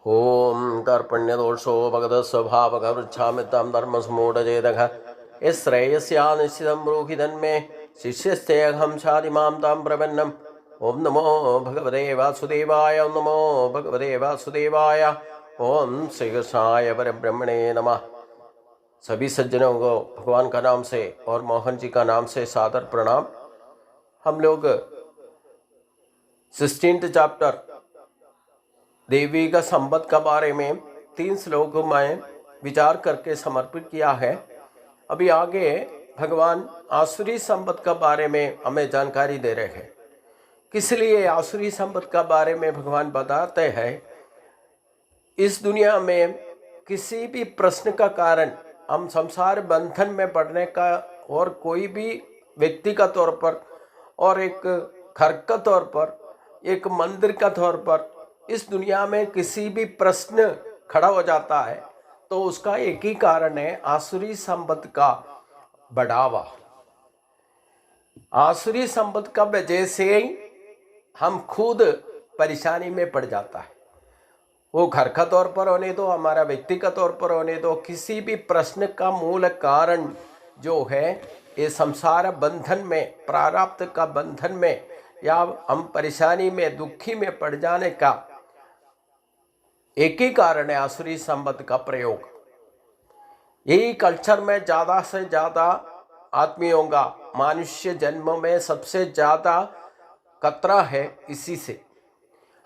ओम कार्पण्यदोषो भगवतस्वभावकवृच्छामितं धर्मसमूढचेतः यश्रेयस्या निश्चितं ब्रूहि तन्मे शिष्यस्तेऽहं शाधिमां तां प्रपन्नम्। ओम नमो भगवते वासुदेवाय। ओम नमो भगवते वासुदेवाय। ओम श्री कृष्णाय परब्रह्मणे नमः। सभी सज्जनों को भगवान का नाम से और मोहन जी का नाम से सादर प्रणाम। हम लोग 16th चैप्टर देवी का संपद के बारे में 3 श्लोकों में विचार करके समर्पित किया है। अभी आगे भगवान आसुरी संपद के बारे में हमें जानकारी दे रहे हैं। किस लिए आसुरी संपद के बारे में भगवान बताते हैं। इस दुनिया में किसी भी प्रश्न का कारण हम संसार बंधन में पड़ने का और कोई भी व्यक्ति का तौर पर और एक घर का तौर पर एक मंदिर का तौर पर इस दुनिया में किसी भी प्रश्न खड़ा हो जाता है तो उसका एक ही कारण है, आसुरी संपद का बढ़ावा। आसुरी संपद का वजह से हम खुद परेशानी में पड़ जाता है। वो घर का तौर पर होने दो, हमारा व्यक्ति का तौर पर होने दो, किसी भी प्रश्न का मूल कारण जो है ये संसार बंधन में, प्रारब्ध का बंधन में या हम परेशानी में दुखी में पड़ जाने का एक ही कारण है, आसुरी संपद का प्रयोग। यही कल्चर में ज़्यादा से ज़्यादा आदमियों का मनुष्य जन्म में सबसे ज़्यादा खतरा है। इसी से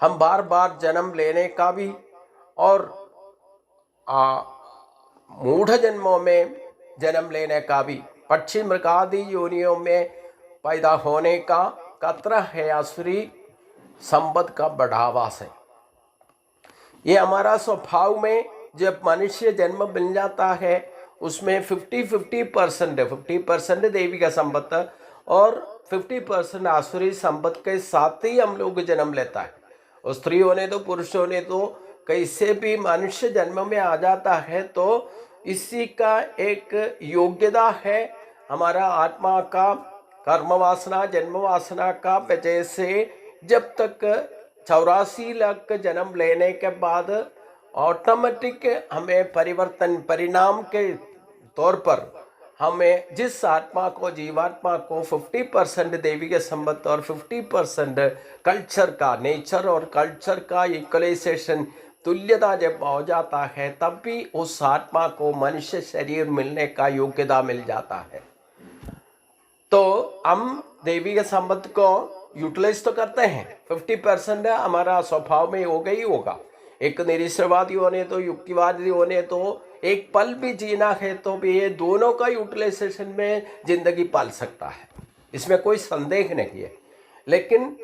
हम बार बार जन्म लेने का भी और मूढ़ जन्मों में जन्म लेने का भी, पक्षी मृगादि योनियों में पैदा होने का खतरा है आसुरी संपद का बढ़ावा से। ये हमारा स्वभाव में जब मनुष्य जन्म मिल जाता है उसमें 50-50% है। 50% देवी का संपत्ति और 50% आसुरी संपत्ति के साथ ही हम लोग जन्म लेता है। और स्त्री होने तो पुरुष होने तो कैसे भी मनुष्य जन्म में आ जाता है तो इसी का एक योग्यता है। हमारा आत्मा का कर्म वासना जन्म वासना का वजह से जब तक 84 लाख जन्म लेने के बाद ऑटोमेटिक हमें परिवर्तन परिणाम के तौर पर हमें जिस आत्मा को जीवात्मा को 50% देवी के संबंध और 50% कल्चर का, नेचर और कल्चर का इक्वलाइजेशन तुल्यता जब हो जाता है तब भी उस आत्मा को मनुष्य शरीर मिलने का योग्यता मिल जाता है। तो हम देवी के संबंध को यूटिलाइज तो करते हैं। 50% हमारा स्वभाव में होगा ही होगा। एक निरीश्वरवादी होने तो युक्तिवादी होने तो एक पल भी जीना है तो भी ये दोनों का यूटिलाइजेशन में जिंदगी पाल सकता है, इसमें कोई संदेह नहीं है। लेकिन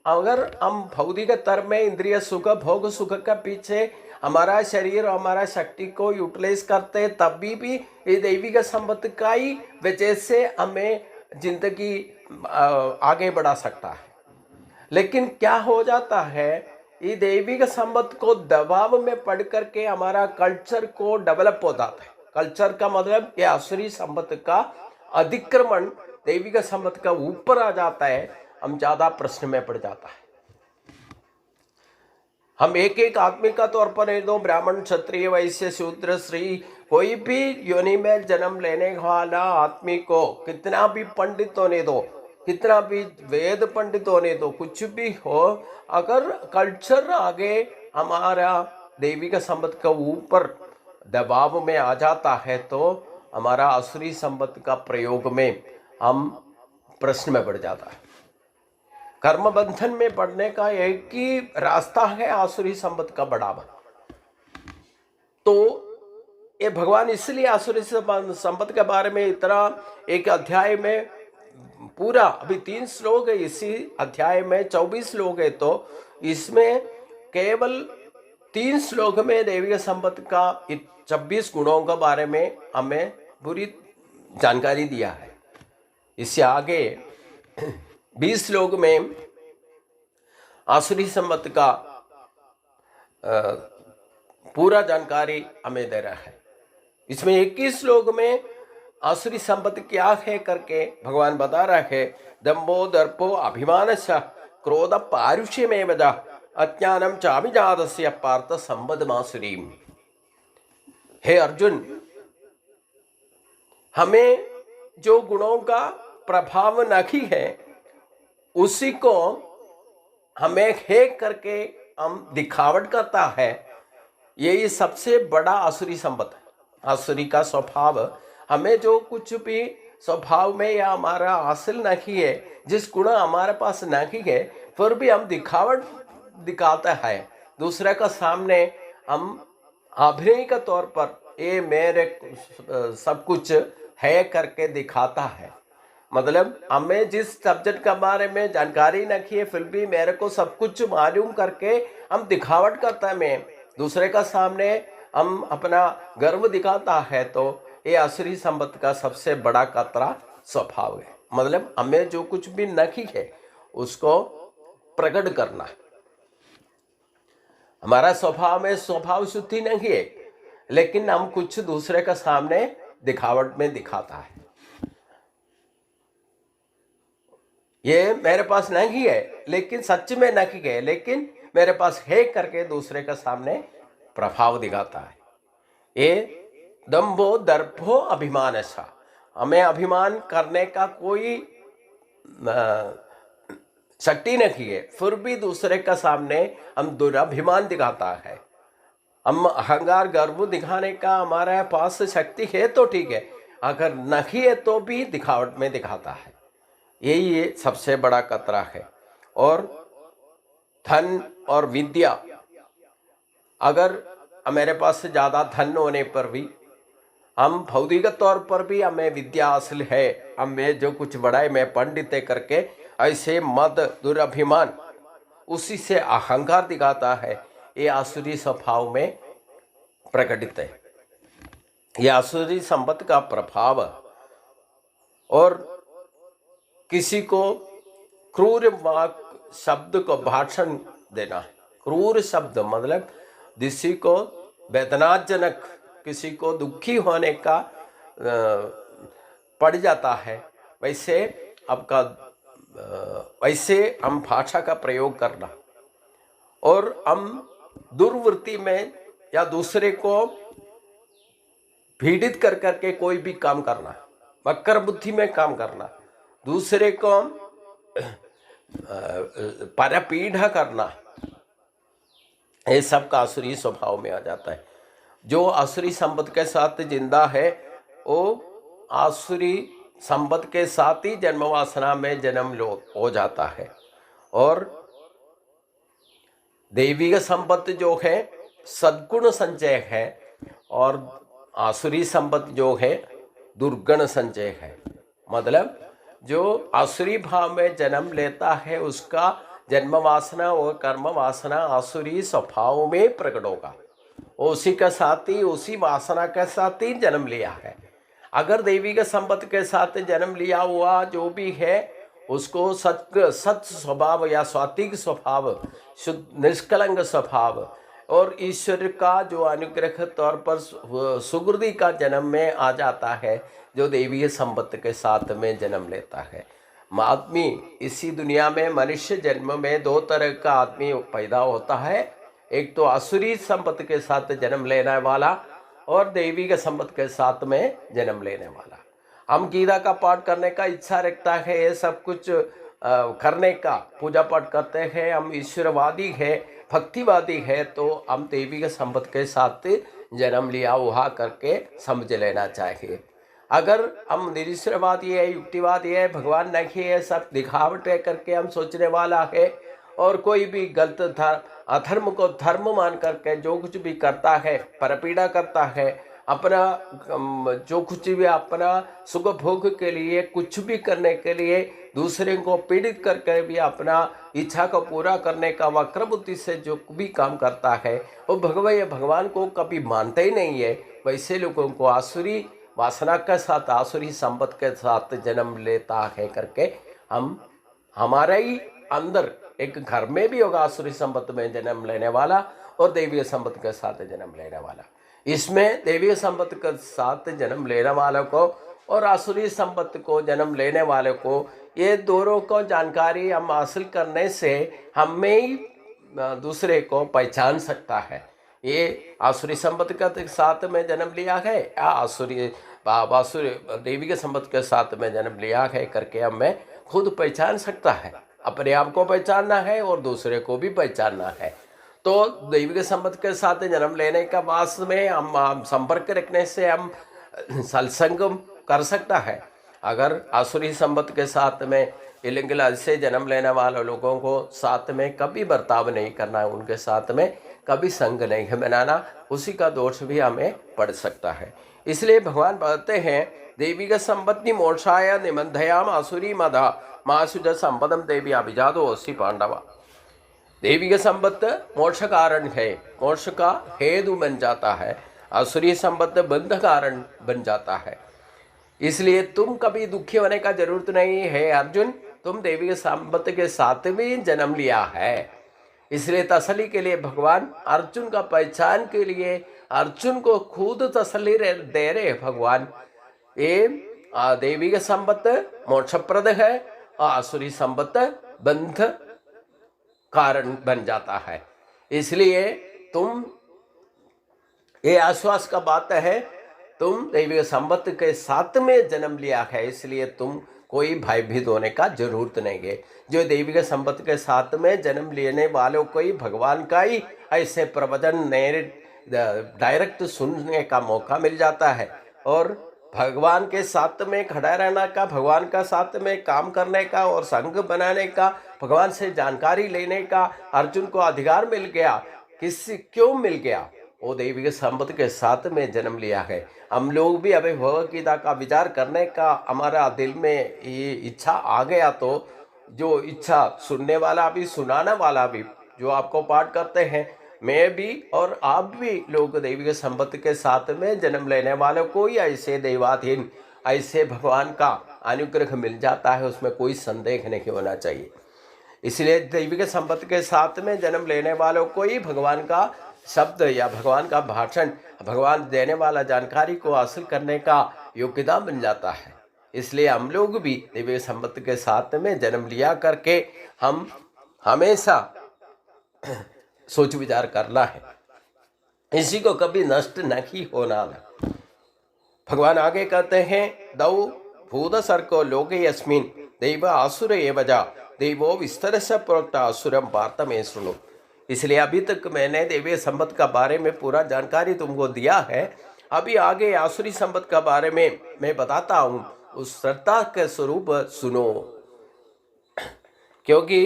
अगर हम भौतिक स्तर में इंद्रिय सुख भोग सुख का पीछे हमारा शरीर और हमारा शक्ति को यूटिलाइज करते हैं तब भी ये दैवी का संपत्ति का ही वजह से हमें जिंदगी आगे बढ़ा सकता है। लेकिन क्या हो जाता है, ये दैविक संपत्ति को दबाव में पड़ करके हमारा कल्चर को डेवलप हो जाता है। कल्चर का मतलब ये आसुरी संपत्ति का अधिक्रमण दैविक संपत्ति का ऊपर आ जाता है, हम ज्यादा प्रश्न में पड़ जाता है। हम एक आदमी का तौर पर नहीं, दो ब्राह्मण क्षत्रिय वैश्य शूद्र स्त्री कोई भी योनि में जन्म लेने वाला आदमी को कितना भी पंडित होने दो, कितना भी वेद पंडित होने दो, कुछ भी हो, अगर कल्चर आगे हमारा देवी का संपत्ति का ऊपर दबाव में आ जाता है तो हमारा आसुरी संपत्ति का प्रयोग में हम प्रश्न में पड़ जाता है। कर्म बंधन में पड़ने का एक ही रास्ता है, आसुरी संपत्ति का बढ़ावा। तो ये भगवान इसलिए आसुरी संपत्ति के बारे में इतना एक अध्याय में पूरा, अभी 3 श्लोक है इसी अध्याय में, 24 श्लोक है तो इसमें केवल 3 श्लोक में देवी संपत्ति का 26 गुणों के बारे में हमें पूरी जानकारी दिया है। इससे आगे 20 श्लोक में आसुरी संपत्ति का पूरा जानकारी हमें दे रहा है। इसमें 21 श्लोक में आसुरी संपत्ति क्या है करके भगवान बता रहा है। दंभो दर्पो अभिमान क्रोध पारुष्यमेव अज्ञानम चाभिजातस्य पार्थ संबदमासुरीम। हे अर्जुन, हमें जो गुणों का प्रभाव नहीं है उसी को हमें हे करके हम दिखावट करता है, यही सबसे बड़ा आसुरी संपत्ति है। आसुरी का स्वभाव, हमें जो कुछ भी स्वभाव में या हमारा हासिल नहीं है, जिस गुण हमारे पास नहीं है, फिर भी हम दिखावट दिखाता है दूसरे का सामने। हम अभिनय के तौर पर ये मेरे सब कुछ है करके दिखाता है। मतलब हमें जिस सब्जेक्ट के बारे में जानकारी नहीं है, फिर भी मेरे को सब कुछ मालूम करके हम दिखावट करता है। मैं दूसरे का सामने हम अपना गर्व दिखाता है, तो ये आसुरी संपत्ति का सबसे बड़ा खतरा स्वभाव है। मतलब हमें जो कुछ भी नहीं है उसको प्रकट करना। हमारा स्वभाव में स्वभाव शुद्धि नहीं है, लेकिन हम कुछ दूसरे का सामने दिखावट में दिखाता है। ये मेरे पास नहीं है, लेकिन सच में नहीं है, लेकिन मेरे पास है करके दूसरे का सामने प्रभाव दिखाता है। ये दंभो दर्भो अभिमान ऐसा, हमें अभिमान करने का कोई शक्ति नहीं है, फिर भी दूसरे का सामने हम दुराभिमान दिखाता है। हम अहंकार गर्व दिखाने का हमारे पास शक्ति है तो ठीक है, अगर नहीं है तो भी दिखावट में दिखाता है। यही ये सबसे बड़ा खतरा है। और धन और विद्या, अगर मेरे पास ज़्यादा धन होने पर भी, हम भौतिक तौर पर भी हमें विद्या हासिल है, हमें जो कुछ बड़ा है, मैं पंडित है करके ऐसे मद दुराभिमान, उसी से अहंकार दिखाता है, ये आसुरी स्वभाव में प्रकटित है। यह आसुरी संपत्ति का प्रभाव। और किसी को क्रूर वाक शब्द को भाषण देना, क्रूर शब्द मतलब किसी को वेदनाजनक, किसी को दुखी होने का पड़ जाता है, वैसे आपका वैसे हम भाषा का प्रयोग करना। और हम दुर्वृत्ति में या दूसरे को पीड़ित कर करके कोई भी काम करना, वक्र बुद्धि में काम करना, दूसरे को परपीड़ा करना, ये सब का आसुरी स्वभाव में आ जाता है। जो आसुरी संपत्ति के साथ जिंदा है वो आसुरी संपत्ति के साथ ही जन्म वासना में जन्म हो जाता है। और दैविक संपत्ति जो है सद्गुण संचय है, और आसुरी संपत्ति जो है दुर्गुण संचय है। मतलब जो आसुरी भाव में जन्म लेता है उसका जन्म वासना और कर्म वासना आसुरी स्वभाव में प्रकट होगा। उसी के साथ ही, उसी वासना के साथ ही जन्म लिया है। अगर देवी के संपत्ति के साथ जन्म लिया हुआ जो भी है उसको सत स्वभाव या सात्विक स्वभाव, शुद्ध निष्कलंक स्वभाव और ईश्वर का जो अनुग्रह तौर पर सुकृति का जन्म में आ जाता है, जो देवीय संपत्ति के साथ में जन्म लेता है। आदमी इसी दुनिया में मनुष्य जन्म में दो तरह का आदमी पैदा होता है, एक तो आसुरी संपत्ति के साथ जन्म लेने वाला और देवी के संपत्ति के साथ में जन्म लेने वाला। हम गीता का पाठ करने का इच्छा रखता है, ये सब कुछ करने का, पूजा पाठ करते हैं, हम ईश्वरवादी है, भक्तिवादी है, तो हम देवी के संपत्ति के साथ जन्म लिया हुआ करके समझ लेना चाहिए। अगर हम निरीश्वरवादी है, युक्तिवादी है, भगवान नहीं है, सब दिखावट करके हम सोचने वाला है और कोई भी गलत अधर्म को धर्म मान करके जो कुछ भी करता है, परपीड़ा करता है, अपना जो कुछ भी अपना सुख भोग के लिए, कुछ भी करने के लिए दूसरे को पीड़ित करके भी अपना इच्छा को पूरा करने का वक्र बुद्धि से जो भी काम करता है वो भगवान को कभी मानते ही नहीं है। वैसे लोगों को आसुरी वासना के साथ, आसुरी संपत्ति के साथ जन्म लेता है करके हम हमारे ही अंदर एक घर में भी होगा आसुरी संपत्ति में जन्म लेने वाला और दैवीय संपत्ति के साथ जन्म लेने वाला। इसमें दैवीय संपत्ति के साथ जन्म लेने वालों को और आसुरी संपत्ति को जन्म लेने वाले को, ये दोनों को जानकारी हम हासिल करने से हमें ही दूसरे को पहचान सकता है। ये आसुरी संपत्ति के साथ में जन्म लिया है या आसुरी देवी के संपत्ति के साथ में जन्म लिया है करके हमें खुद पहचान सकता है। अपने आप को पहचानना है और दूसरे को भी पहचानना है। तो दैविक संपत्ति के साथ जन्म लेने का वास्तव में हम संपर्क रखने से हम सत्संग कर सकता है। अगर आसुरी संपत्ति के साथ में इलिंगल से जन्म लेने वाले लोगों को साथ में कभी बर्ताव नहीं करना, उनके साथ में कभी संग नहीं बनाना, उसी का दोष भी हमें पड़ सकता है। इसलिए भगवान कहते हैं दैविक संपत्ति मोक्षाय निबंधयाम आसुरी मदा मासुज संपदम देवी अभिजातो अस्सी पांडवा। दैविक संपत्ति मोक्ष कारण है, मोक्ष का हेतु बन जाता है। आसुरी संपत्ति बंध कारण बन जाता है। इसलिए तुम कभी दुखी होने का जरूरत नहीं है अर्जुन, तुम दैविक संपत्ति के साथ भी जन्म लिया है। इसलिए तसल्ली के लिए भगवान अर्जुन का पहचान के लिए अर्जुन को खुद तसल्ली दे रहे भगवान। ये दैविक संपत्ति मोक्षप्रद है और आसुरी संपत्ति बंध कारण बन जाता है। इसलिए तुम ये आश्वास का बात है, तुम दैविक संपत्ति के साथ में जन्म लिया है, इसलिए तुम कोई भयभीत होने का जरूरत नहीं है। जो दैविक संपत्ति के साथ में जन्म लेने वालों को ही भगवान का ही ऐसे प्रवचन डायरेक्ट सुनने का मौका मिल जाता है और भगवान के साथ में खड़ा रहने का, भगवान का साथ में काम करने का और संग बनाने का, भगवान से जानकारी लेने का अर्जुन को अधिकार मिल गया। क्यों मिल गया? वो दैविक संपत्ति के साथ में जन्म लिया है। हम लोग भी अभी भगवद गीता का विचार करने का हमारा दिल में ये इच्छा आ गया, तो जो इच्छा सुनने वाला भी सुनाने वाला भी, जो आपको पाठ करते हैं, मैं भी और आप भी लोग दैविक संपत्ति के साथ में जन्म लेने वालों को ही ऐसे दैवाधीन, ऐसे भगवान का अनुग्रह मिल जाता है, उसमें कोई संदेह नहीं होना चाहिए। इसलिए दैविक संपत्ति के साथ में जन्म लेने वालों को ही भगवान का शब्द या भगवान का भाषण, भगवान देने वाला जानकारी को हासिल करने का योग्यता बन जाता है। इसलिए हम लोग भी दैविक संपत्ति के साथ में जन्म लिया करके हम हमेशा सोच विचार करना है, इसी को कभी नष्ट नहीं होना है। भगवान आगे कहते हैं दौ भूत सर्को लोके यस्मिन् दैव आसुर एवजा दैवो विस्तर से प्रोक्त असुरम पार्थ में सुनो। इसलिए अभी तक मैंने दैवीय संपत्ति का बारे में पूरा जानकारी तुमको दिया है। अभी आगे आसुरी संपत्ति का बारे में मैं बताता हूँ, उस श्रद्धा के स्वरूप सुनो। क्योंकि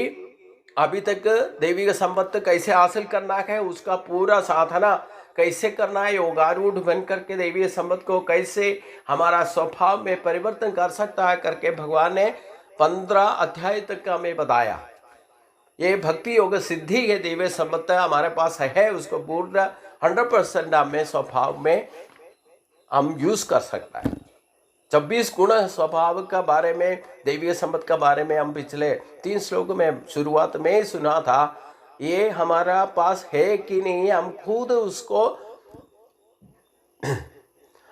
अभी तक दैविक संपत्ति कैसे हासिल करना है, उसका पूरा साधना कैसे करना है, योगारूढ़ बन करके दैवीय संपत्ति को कैसे हमारा स्वभाव में परिवर्तन कर सकता है करके भगवान ने 15 अध्याय तक का हमें बताया। ये भक्ति योग सिद्धि के दैवीय संपत्ति हमारे पास है, उसको पूरा 100% हमें स्वभाव में हम यूज कर सकता है। 26 गुण स्वभाव का बारे में, दैवीय संपत्ति का बारे में हम पिछले 3 श्लोक में शुरुआत में ही सुना था। ये हमारा पास है कि नहीं, हम खुद उसको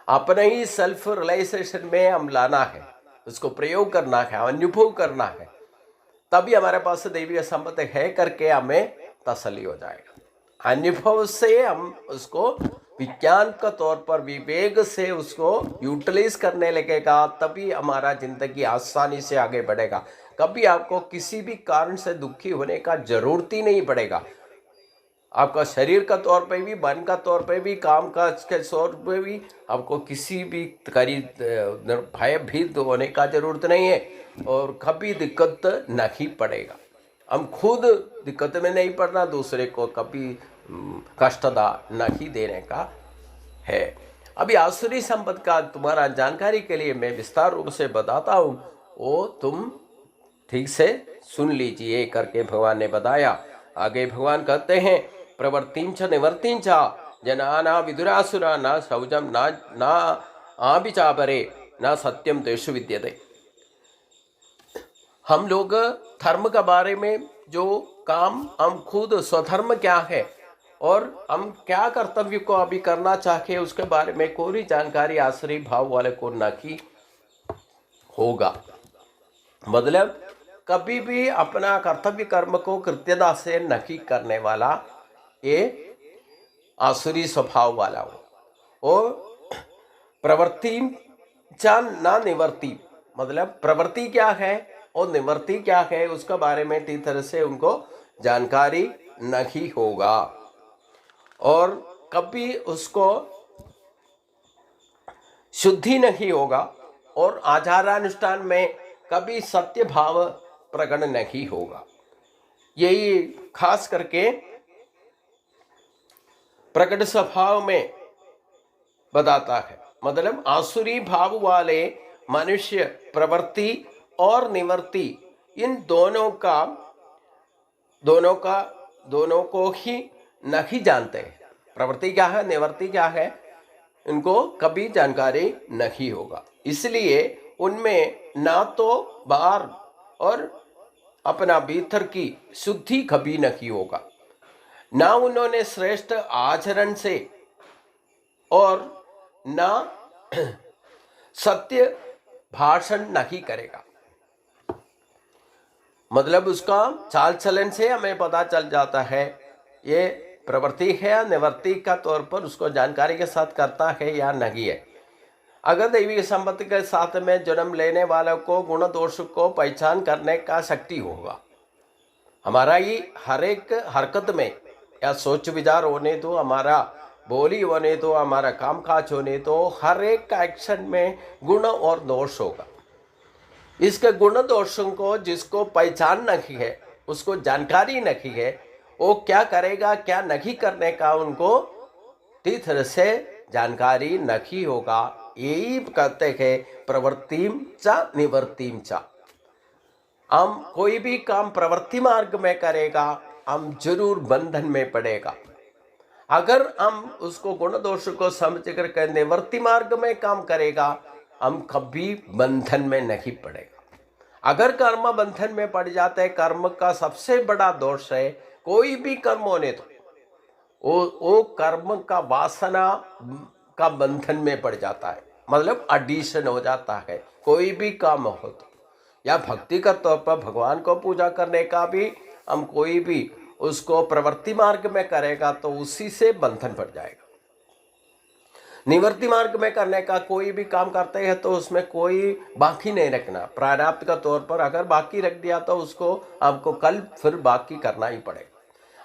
अपने ही सेल्फ रियलाइजेशन में हम लाना है, उसको प्रयोग करना है, अनुभव करना है, तभी हमारे पास दैवीय संपत्ति है करके हमें तसल्ली हो जाएगा। अनुभव से हम उसको विज्ञान का तौर पर विवेक से उसको यूटिलाइज करने लगेगा, तभी हमारा जिंदगी आसानी से आगे बढ़ेगा। कभी आपको किसी भी कारण से दुखी होने का जरूरत ही नहीं पड़ेगा। आपका शरीर का तौर पे भी, मन का तौर पे भी, काम काज के तौर पे भी आपको किसी भी भयभीत होने का जरूरत नहीं है और कभी दिक्कत नहीं पड़ेगा। हम खुद दिक्कत में नहीं पड़ना, दूसरे को कभी कष्टदा नहीं देने का है। अभी आसुरी संपत्ति का तुम्हारा जानकारी के लिए मैं विस्तार रूप से बताता हूँ, वो तुम ठीक से सुन लीजिए करके भगवान ने बताया। आगे भगवान कहते हैं प्रवर्तिंच निवर्तिंच जनाना विदुरासुरा न शौचम न आभिचापरे न सत्यम तेषु विद्यते। हम लोग धर्म के बारे में जो काम हम खुद स्वधर्म क्या है और हम क्या कर्तव्य को अभी करना चाहे उसके बारे में कोई जानकारी आश्रय भाव वाले को नहीं होगा। मतलब कभी भी अपना कर्तव्य कर्म को कृत्यता से नहीं करने वाला, ये आसुरी स्वभाव वाला हो। और प्रवृत्ति चा ना निवर्ति, मतलब प्रवृत्ति क्या है और निवृत्ति क्या है उसका बारे में ठीक तरह से उनको जानकारी नहीं होगा, और कभी उसको शुद्धि नहीं होगा, और आचारानुष्ठान में कभी सत्य भाव प्रकट नहीं होगा। यही खास करके प्रकट स्वभाव में बताता है। मतलब आसुरी भाव वाले मनुष्य प्रवृत्ति और निवृत्ति इन दोनों को ही नहीं जानते हैं। प्रवृत्ति क्या है, निवृत्ति क्या है, इनको कभी जानकारी नहीं होगा। इसलिए उनमें ना तो बाहर और अपना भीतर की शुद्धि कभी नहीं होगा, ना उन्होंने श्रेष्ठ आचरण से, और ना सत्य भाषण नहीं करेगा। मतलब उसका चाल चलन से हमें पता चल जाता है ये प्रवृत्ति है या निवृत्ति का तौर पर उसको जानकारी के साथ करता है या नहीं है। अगर दैविक संपत्ति के साथ में जन्म लेने वालों को गुण दोष को पहचान करने का शक्ति होगा, हमारा ये हर एक हरकत में या सोच विचार होने तो, हमारा बोली होने तो, हमारा कामकाज होने तो, हर एक का एक्शन में गुण और दोष होगा। इसके गुण दोषों को जिसको पहचान नहीं है, उसको जानकारी नहीं है, वो क्या करेगा क्या नहीं करने का उनको ठीक तरह से जानकारी नहीं होगा। यही कहते हैं प्रवृत्तिम च निवृत्तिम च। हम कोई भी काम प्रवृत्ति मार्ग में करेगा, हम जरूर बंधन में पड़ेगा। अगर हम उसको गुण दोष को समझ करके निवृत्ति मार्ग में काम करेगा, हम कभी बंधन में नहीं पड़ेगा। अगर कर्म बंधन में पड़ जाते हैं, कर्म का सबसे बड़ा दोष है, कोई भी कर्म होने तो वो कर्म का वासना का बंधन में पड़ जाता है, मतलब एडिशन हो जाता है। कोई भी काम हो तो, या भक्ति का तौर पर भगवान को पूजा करने का भी हम कोई भी उसको प्रवृत्ति मार्ग में करेगा तो उसी से बंधन पड़ जाएगा। निवृत्ति मार्ग में करने का कोई भी काम करते हैं तो उसमें कोई बाकी नहीं रखना। प्रारब्ध का तौर पर अगर बाकी रख दिया तो उसको आपको कल फिर बाकी करना ही पड़ेगा।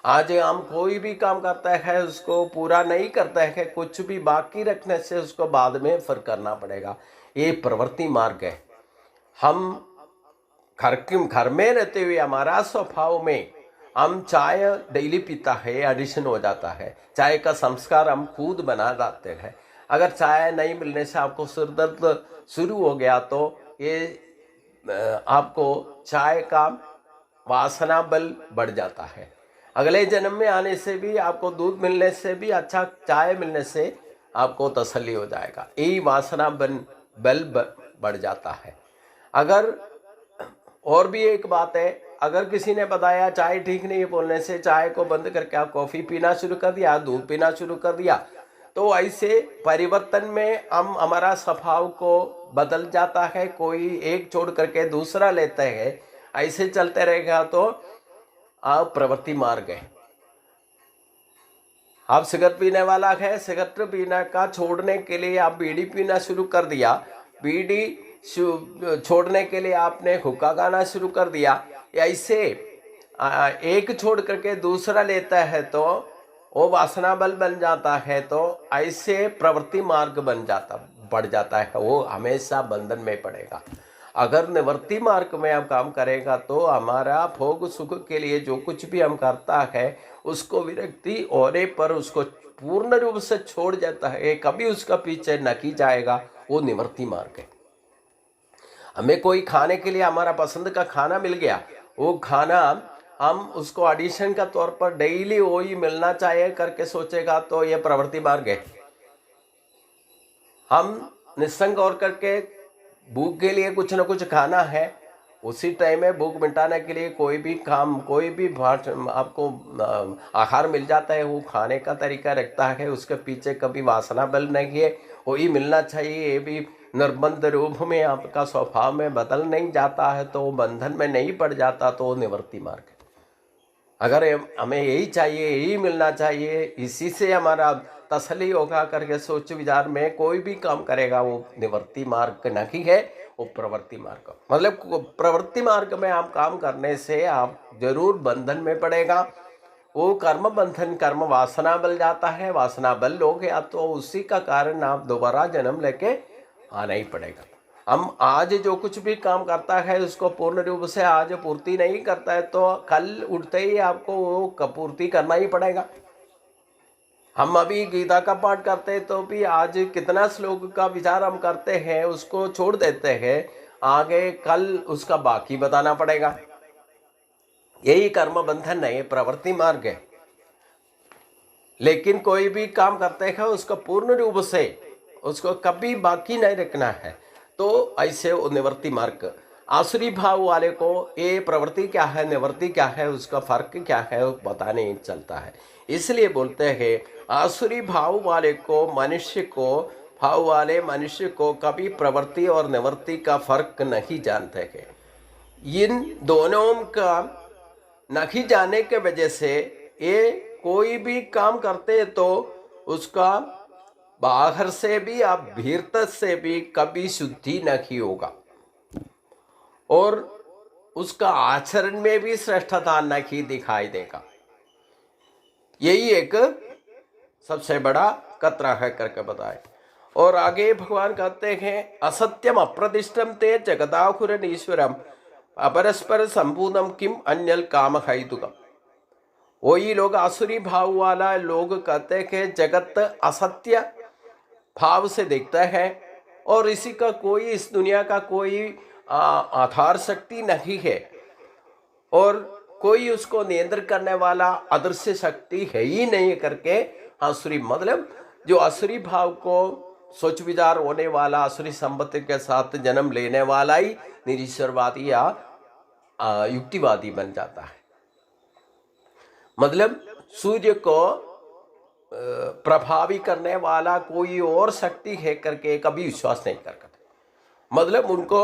आज हम कोई भी काम करता है उसको पूरा नहीं करता है, कुछ भी बाकी रखने से उसको बाद में फिर करना पड़ेगा। ये प्रवृत्ति मार्ग है। हम घर में रहते हुए हमारा स्वभाव में हम चाय डेली पीता है, एडिशन हो जाता है। चाय का संस्कार हम खुद बना जाते हैं। अगर चाय नहीं मिलने से आपको सिर दर्द शुरू हो गया तो ये आपको चाय का वासना बल बढ़ जाता है। अगले जन्म में आने से भी आपको दूध मिलने से भी, अच्छा चाय मिलने से आपको तसल्ली हो जाएगा। यही वासना बल बढ़ जाता है। अगर और भी एक बात है, अगर किसी ने बताया चाय ठीक नहीं है बोलने से चाय को बंद करके आप कॉफ़ी पीना शुरू कर दिया, दूध पीना शुरू कर दिया, तो ऐसे परिवर्तन में हम हमारा स्वभाव को बदल जाता है। कोई एक छोड़ करके दूसरा लेते हैं, ऐसे चलते रहेगा तो आप प्रवृत्ति मार्ग है। आप सिगरेट पीने वाला है, सिगरेट पीना का छोड़ने के लिए आप बीड़ी पीना शुरू कर दिया, बीड़ी छोड़ने के लिए आपने हुक्का गाना शुरू कर दिया, ऐसे एक छोड़ करके दूसरा लेता है तो वो वासना बल बन जाता है। तो ऐसे प्रवृत्ति मार्ग बढ़ जाता है, वो हमेशा बंधन में पड़ेगा। अगर निवृत्ति मार्ग में हम काम करेगा तो हमारा भोग सुख के लिए जो कुछ भी हम करता है उसको विरक्ति होने पर उसको पूर्ण रूप से छोड़ जाता है, कभी उसका पीछे नहीं जाएगा। वो निवृत्ति मार्ग है। हमें कोई खाने के लिए हमारा पसंद का खाना मिल गया, वो खाना हम उसको एडिशन का तौर पर डेली वो ही मिलना चाहिए करके सोचेगा तो ये प्रवृत्ति मार्ग है। हम निस्संग और करके भूख के लिए कुछ न कुछ खाना है, उसी टाइम में भूख मिटाने के लिए कोई भी काम, कोई भी आपको आहार मिल जाता है, वो खाने का तरीका रखता है, उसके पीछे कभी वासना बल नहीं है, वही मिलना चाहिए, ये भी निर्बंध रूप में आपका स्वभाव में बदल नहीं जाता है तो बंधन में नहीं पड़ जाता तो निवृत्ति मार्ग है। अगर हमें यही चाहिए, यही मिलना चाहिए, इसी से हमारा तसल्ली होगा करके सोच विचार में कोई भी काम करेगा वो निवृत्ति मार्ग नहीं है, वो प्रवृत्ति मार्ग। मतलब प्रवृत्ति मार्ग में आप काम करने से आप जरूर बंधन में पड़ेगा। वो कर्म बंधन कर्म वासना बल जाता है, वासना बल हो गया तो उसी का कारण आप दोबारा जन्म लेके आना ही पड़ेगा। हम आज जो कुछ भी काम करता है उसको पूर्ण रूप से आज पूर्ति नहीं करता है तो कल उठते ही आपको वो पूर्ति करना ही पड़ेगा। हम अभी गीता का पाठ करते हैं तो भी आज कितना श्लोक का विचार हम करते हैं उसको छोड़ देते हैं, आगे कल उसका बाकी बताना पड़ेगा। यही कर्म बंधन है, प्रवृत्ति मार्ग है। लेकिन कोई भी काम करते हैं उसको पूर्ण रूप से उसको कभी बाकी नहीं रखना है, तो ऐसे निवृत्ति मार्ग। आसुरी भाव वाले को ये प्रवृत्ति क्या है निवृत्ति क्या है उसका फर्क क्या है वो पता नहीं चलता है। इसलिए बोलते हैं आसुरी भाव वाले को भाव वाले मनुष्य को कभी प्रवृत्ति और निवृत्ति का फर्क नहीं जानते हैं। इन दोनों का नहीं जाने के वजह से ये कोई भी काम करते तो उसका बाहर से भी आप भीतर से भी कभी शुद्धि नहीं होगा और उसका आचरण में भी श्रेष्ठता नहीं दिखाई देगा। यही एक सबसे बड़ा कतरा है करके बताए। और आगे भगवान कहते हैं असत्यम अप्रतिष्ठम ते जगदाहुरन ईश्वरम अपरस्पर संपूर्णम किम अन्यल काम हैतुकम। वही लोग आसुरी भाव वाला लोग कहते हैं जगत असत्य भाव से देखता है और इसी का कोई इस दुनिया का कोई आधार शक्ति नहीं है और कोई उसको नियंत्रण करने वाला अदृश्य शक्ति है ही नहीं करके आसुरी मतलब जो आसुरी भाव को सोच विचार होने वाला आसुरी संपत्ति के साथ जन्म लेने वाला ही निरीश्वरवादी या युक्तिवादी बन जाता है। मतलब सूर्य को प्रभावी करने वाला कोई और शक्ति है करके कभी विश्वास नहीं करते। मतलब उनको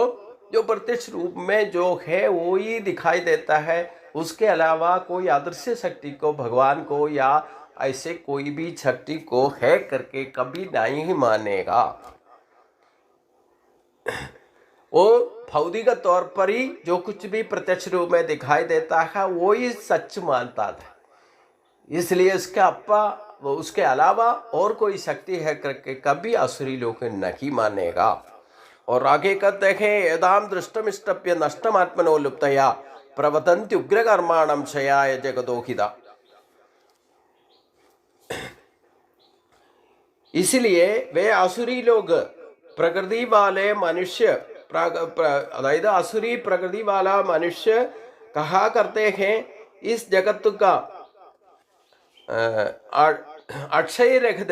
जो प्रत्यक्ष रूप में जो है वो ही दिखाई देता है, उसके अलावा कोई अदृश्य शक्ति को भगवान को या ऐसे कोई भी शक्ति को है करके कभी नहीं मानेगा। वो भौतिक तौर पर ही जो कुछ भी प्रत्यक्ष रूप में दिखाई देता है वो ही सच मानता था। इसलिए उसके अलावा और कोई शक्ति है करके कभी आसुरी लोग नहीं मानेगा। और आगे कहते हैं यदाम दृष्टमिष्टप्य नष्टमात्मनो लुप्तया प्रवतन्ति उग्रकर्माणं क्षयाय जगदोहिता। इसलिए वे आसुरी लोग प्रकृति वाले मनुष्य अर्थात आसुरी प्रकृति वाला मनुष्य कहा करते हैं इस जगत का अक्षय रहित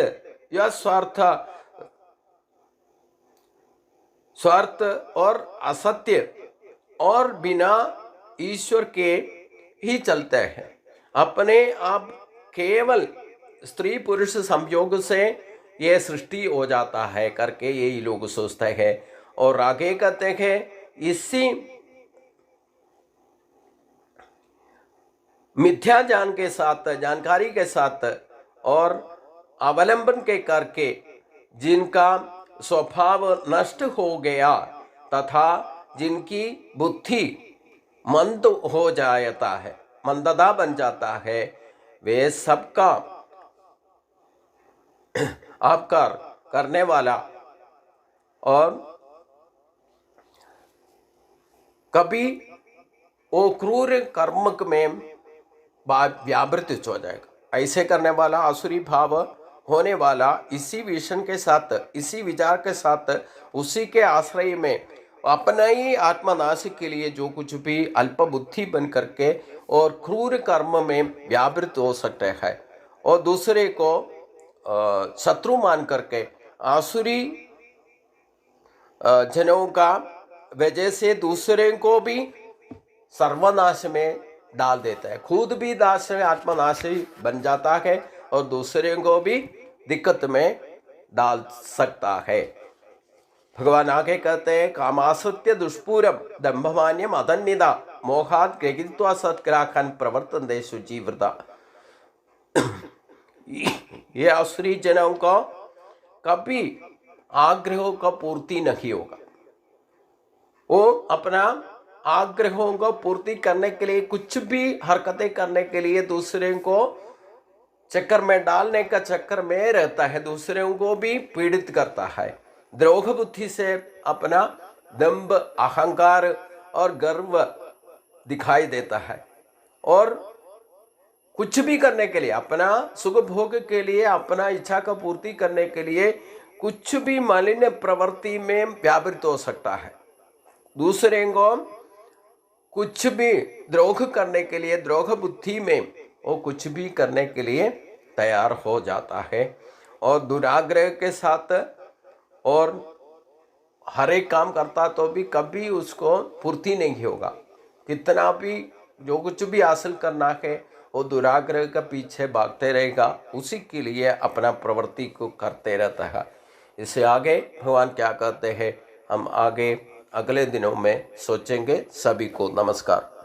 या स्वार्थ और असत्य और बिना ईश्वर के ही चलते हैं। अपने आप केवल स्त्री पुरुष संयोग से ये सृष्टि हो जाता है करके यही लोग सोचते हैं। और आगे कहते हैं इसी मिथ्या जानकारी के साथ और अवलंबन के करके जिनका स्वभाव नष्ट हो गया तथा जिनकी बुद्धि मंद हो जाता है, मंदता बन जाता है, वे सबका अपकार करने वाला और कभी वो क्रूर कर्म में व्यावृत हो जाएगा। ऐसे करने वाला आसुरी भाव होने वाला इसी विषण के साथ इसी विचार के साथ उसी के आश्रय में अपना ही आत्मनाश के लिए जो कुछ भी अल्प बुद्धि बन करके और क्रूर कर्म में व्यावृत हो सकते हैं और दूसरे को शत्रु मान करके आसुरी जनों का वजह से दूसरे को भी सर्वनाश में डाल देता है, खुद भी दास में आत्मनाशी बन जाता है और दूसरे को भी दिक्कत में डाल सकता है। भगवान आगे कहते हैं कामासत्य दुष्पूरम दंभमान्यम अदन्यदा मोहात गृहीत्वा सत्ग्राहन प्रवर्तन्ते शुचिव्रता। ये आसुरी जनों को कभी आग्रहों का पूर्ति नहीं होगा। वो अपना आग्रहों को पूर्ति करने के लिए कुछ भी हरकतें करने के लिए दूसरे को चक्कर में डालने का चक्कर में रहता है, दूसरों को भी पीड़ित करता है। द्रोह बुद्धि से अपना दंभ अहंकार और गर्व दिखाई देता है और कुछ भी करने के लिए, अपना सुख भोग के लिए, अपना इच्छा का पूर्ति करने के लिए कुछ भी मालिन्य प्रवृत्ति में व्यापृत हो सकता है। दूसरे को कुछ भी द्रोह करने के लिए, द्रोह बुद्धि में वो कुछ भी करने के लिए तैयार हो जाता है और दुराग्रह के साथ और हर एक काम करता तो भी कभी उसको पूर्ति नहीं होगा। कितना भी जो कुछ भी हासिल करना है वो दुराग्रह के पीछे भागते रहेगा, उसी के लिए अपना प्रवृत्ति को करते रहता है। इससे आगे भगवान क्या कहते हैं हम आगे अगले दिनों में सोचेंगे। सभी को नमस्कार।